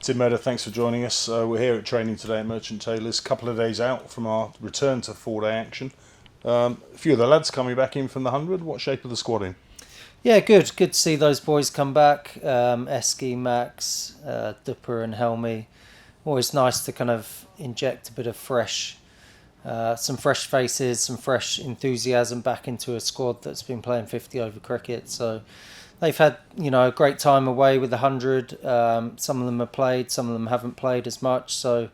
Tim Murtagh, thanks for joining us. We're here at training today at Merchant Taylors, a couple of days out from our return to 4-day action. A few of the lads coming back in from the 100. What shape of the squad in? Yeah, good. Good to see those boys come back. Eski, Max, Dupper and Helmy. Always nice to kind of inject a bit of some fresh faces, some fresh enthusiasm back into a squad that's been playing 50 over cricket. So they've had, a great time away with the 100. Some of them have played, some of them haven't played as much. So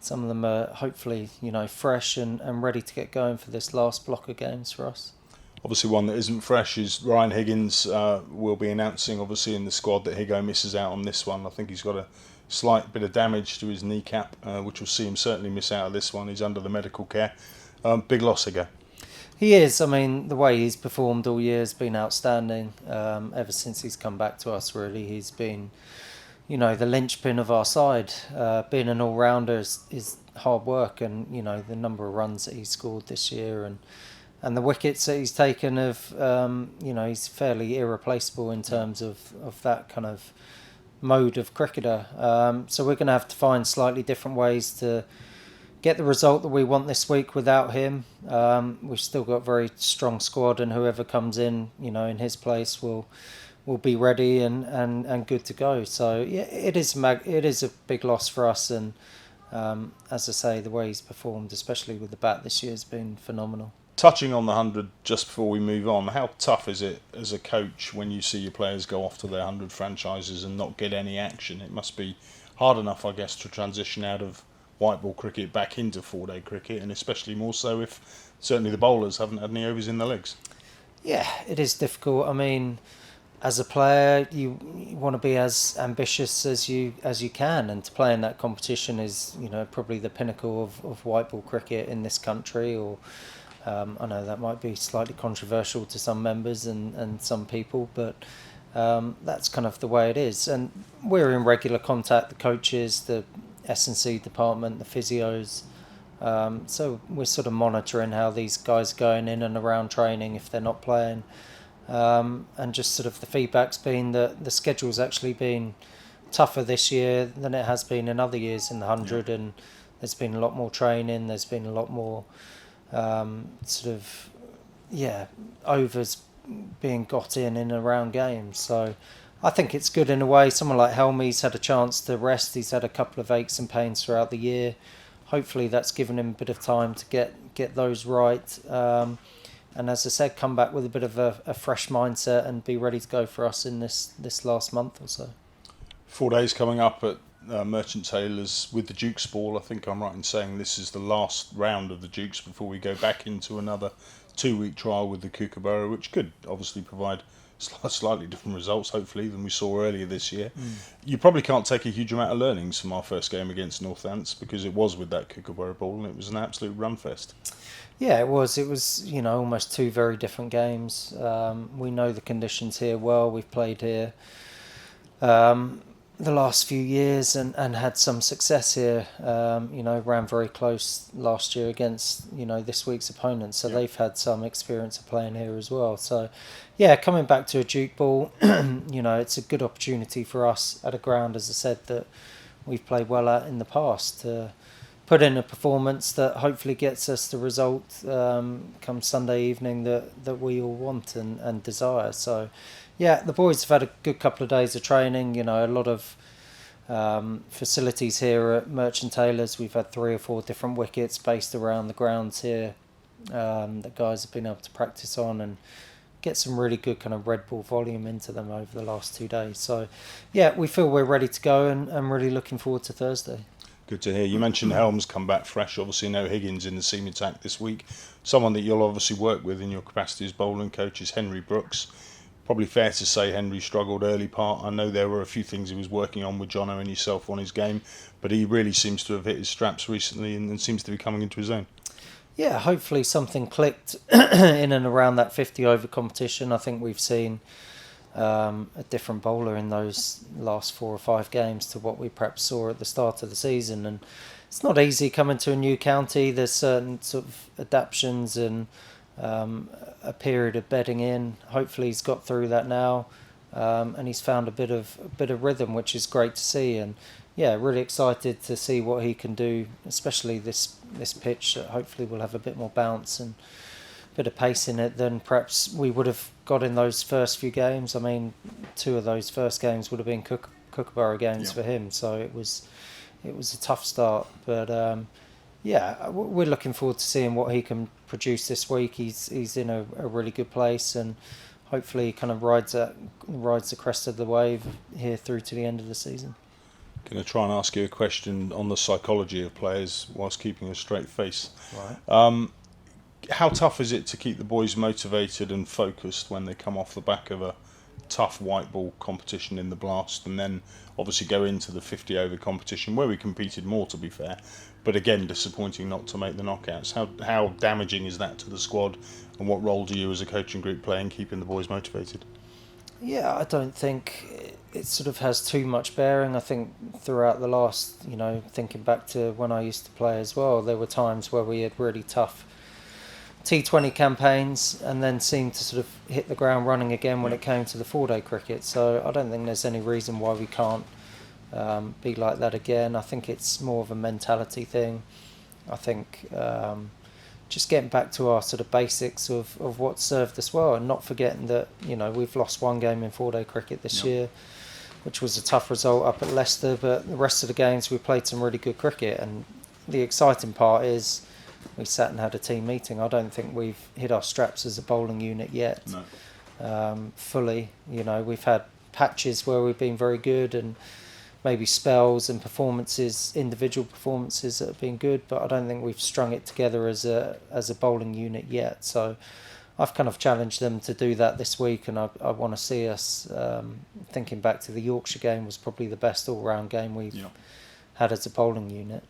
some of them are hopefully, fresh and ready to get going for this last block of games for us. Obviously, one that isn't fresh is Ryan Higgins. Will be announcing, obviously, in the squad that Higgo misses out on this one. I think he's got a slight bit of damage to his kneecap, which will see him certainly miss out of this one. He's under the medical care. Big loss, Higgo. He is. I mean, the way he's performed all year has been outstanding. Ever since he's come back to us, really, he's been, the linchpin of our side. Being an all-rounder is hard work, and the number of runs that he's scored this year and the wickets that he's taken have, he's fairly irreplaceable in terms of that kind of mode of cricketer. So we're going to have to find slightly different ways to get the result that we want this week without him. We've still got a very strong squad, and whoever comes in, in his place will be ready and good to go. So yeah, it is a big loss for us, and as I say, the way he's performed, especially with the bat this year, has been phenomenal. Touching on the 100 just before we move on, how tough is it as a coach when you see your players go off to their 100 franchises and not get any action? It must be hard enough, I guess, to transition out of white ball cricket back into 4-day cricket, and especially more so if certainly the bowlers haven't had any overs in the legs. Yeah, it is difficult. I mean, as a player, you want to be as ambitious as you can, and to play in that competition is probably the pinnacle of white ball cricket in this country. Or I know that might be slightly controversial to some members and some people, but that's kind of the way it is. And we're in regular contact, the coaches, the S&C department, the physios. So we're sort of monitoring how these guys are going in and around training if they're not playing. And just sort of the feedback's been that the schedule's actually been tougher this year than it has been in other years in the 100, and there's been a lot more training, there's been a lot more overs being got in and around games. So I think it's good in a way. Someone like Helmy's had a chance to rest. He's had a couple of aches and pains throughout the year. Hopefully that's given him a bit of time to get those right. And as I said, come back with a bit of a fresh mindset and be ready to go for us in this last month or so. 4 days coming up at Merchant Taylors with the Duke's ball. I think I'm right in saying this is the last round of the Dukes before we go back into another 2-week trial with the Kookaburra, which could obviously provide slightly different results, hopefully, than we saw earlier this year. You probably can't take a huge amount of learnings from our first game against Northants, because it was with that Kookaburra ball and it was an absolute run fest. Yeah, it was. It was, almost two very different games. We know the conditions here well. We've played here the last few years and had some success here. Ran very close last year against, this week's opponents. So they've had some experience of playing here as well. So, yeah, coming back to a Duke ball, it's a good opportunity for us at a ground, as I said, that we've played well at in the past to put in a performance that hopefully gets us the result come Sunday evening that we all want and desire. So, yeah, the boys have had a good couple of days of training. A lot of facilities here at Merchant Taylors. We've had 3 or 4 different wickets based around the grounds here that guys have been able to practice on and get some really good kind of red ball volume into them over the last 2 days. So, yeah, we feel we're ready to go and I'm really looking forward to Thursday. Good to hear. You mentioned Helms come back fresh. Obviously, no Higgins in the seam attack this week. Someone that you'll obviously work with in your capacity as bowling coach is Henry Brooks. Probably fair to say Henry struggled early part. I know there were a few things he was working on with Jono and yourself on his game, but he really seems to have hit his straps recently and seems to be coming into his own. Yeah, hopefully something clicked in and around that 50 over competition. I think we've seen a different bowler in those last 4 or 5 games to what we perhaps saw at the start of the season. And it's not easy coming to a new county. There's certain sort of adaptations and a period of bedding in. Hopefully he's got through that now, and he's found a bit of rhythm, which is great to see. And yeah, really excited to see what he can do, especially this pitch that hopefully will have a bit more bounce and a bit of pace in it than perhaps we would have got in those first few games. I mean, 2 of those first games would have been Kookaburra games for him, so it was a tough start. But we're looking forward to seeing what he can produce this week. He's in a really good place, and hopefully he kind of rides the crest of the wave here through to the end of the season. Going to try and ask you a question on the psychology of players whilst keeping a straight face. Right. How tough is it to keep the boys motivated and focused when they come off the back of a tough white ball competition in the Blast, and then obviously go into the 50 over competition where we competed more, to be fair, but again disappointing not to make the knockouts? How damaging is that to the squad, and what role do you as a coaching group play in keeping the boys motivated? Yeah, I don't think it sort of has too much bearing. I think throughout the last, thinking back to when I used to play as well, there were times where we had really tough T20 campaigns and then seemed to sort of hit the ground running again when it came to the 4-day cricket. So I don't think there's any reason why we can't be like that again. I think it's more of a mentality thing. I think just getting back to our sort of basics of what served us well, and not forgetting that we've lost 1 game in 4-day cricket this year, which was a tough result up at Leicester, but the rest of the games we played some really good cricket. And the exciting part is we sat and had a team meeting. I don't think we've hit our straps as a bowling unit yet. Fully. We've had patches where we've been very good, and maybe spells and individual performances that have been good, but I don't think we've strung it together as a bowling unit yet. So I've kind of challenged them to do that this week, and I want to see us, thinking back to the Yorkshire game, was probably the best all-round game we've had as a bowling unit.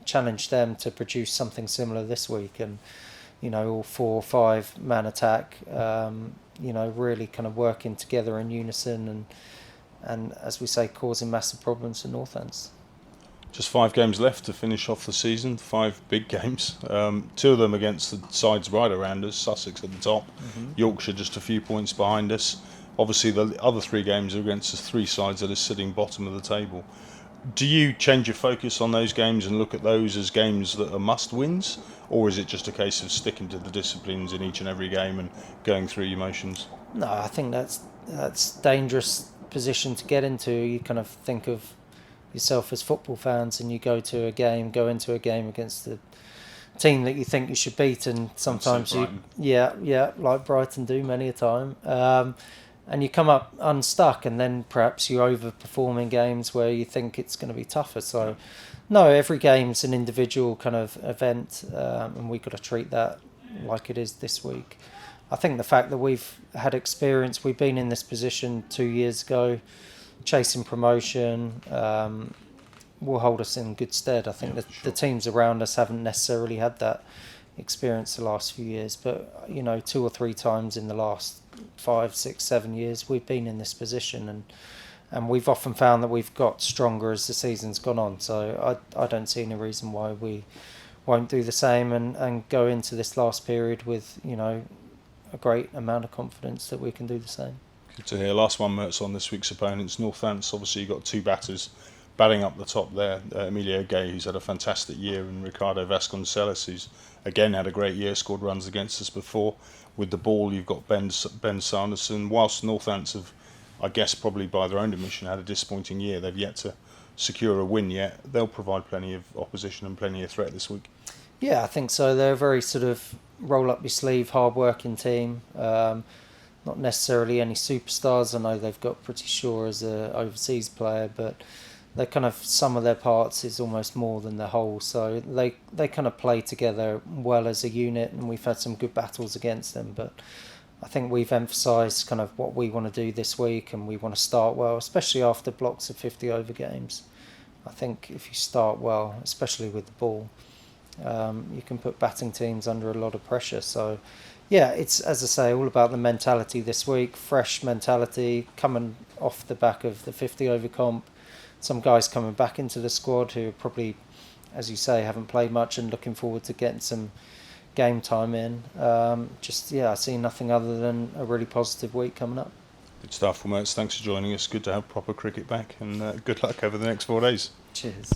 Challenge them to produce something similar this week, and all 4 or 5 man attack, really kind of working together in unison, and as we say, causing massive problems for Northants. Just 5 games left to finish off the season, 5 big games. 2 of them against the sides right around us, Sussex at the top, Yorkshire just a few points behind us. Obviously the other 3 games are against the 3 sides that are sitting bottom of the table. Do you change your focus on those games and look at those as games that are must-wins, or is it just a case of sticking to the disciplines in each and every game and going through your motions? No, I think that's dangerous position to get into. You kind of think of yourself as football fans, and you go into a game against the team that you think you should beat, and sometimes like Brighton do many a time, and you come up unstuck, and then perhaps you overperform in games where you think it's going to be tougher. So no, every game's an individual kind of event, and we've got to treat that like it is this week. I think the fact that we've had experience, we've been in this position 2 years ago, chasing promotion, will hold us in good stead. I think the teams around us haven't necessarily had that experience the last few years, but 2 or 3 times in the last 5, 6, 7 years we've been in this position, and we've often found that we've got stronger as the season's gone on. So I don't see any reason why we won't do the same and go into this last period with a great amount of confidence that we can do the same. Good to hear. Last one, Mert's on this week's opponents, Northants. Obviously you've got 2 batters batting up the top there, Emilio Gay, who's had a fantastic year, and Ricardo Vasconcelos, who's again had a great year, scored runs against us before. With the ball you've got Ben Sanderson. Whilst Northants have, I guess probably by their own admission, had a disappointing year, they've yet to secure a win yet. They'll provide plenty of opposition and plenty of threat this week. Yeah, I think so. They're a very sort of roll up your sleeve, hard working team. Not necessarily any superstars. I know they've got Pretty Sure as an overseas player, but they kind of, some of their parts is almost more than the whole. So they kind of play together well as a unit, and we've had some good battles against them. But I think we've emphasised kind of what we want to do this week, and we want to start well, especially after blocks of 50 over games. I think if you start well, especially with the ball, you can put batting teams under a lot of pressure. So yeah, it's, as I say, all about the mentality this week. Fresh mentality coming off the back of the 50 over comp. Some guys coming back into the squad who probably, as you say, haven't played much and looking forward to getting some game time in. I see nothing other than a really positive week coming up. Good stuff. Well, Mertz, thanks for joining us. Good to have proper cricket back, and good luck over the next 4 days. Cheers.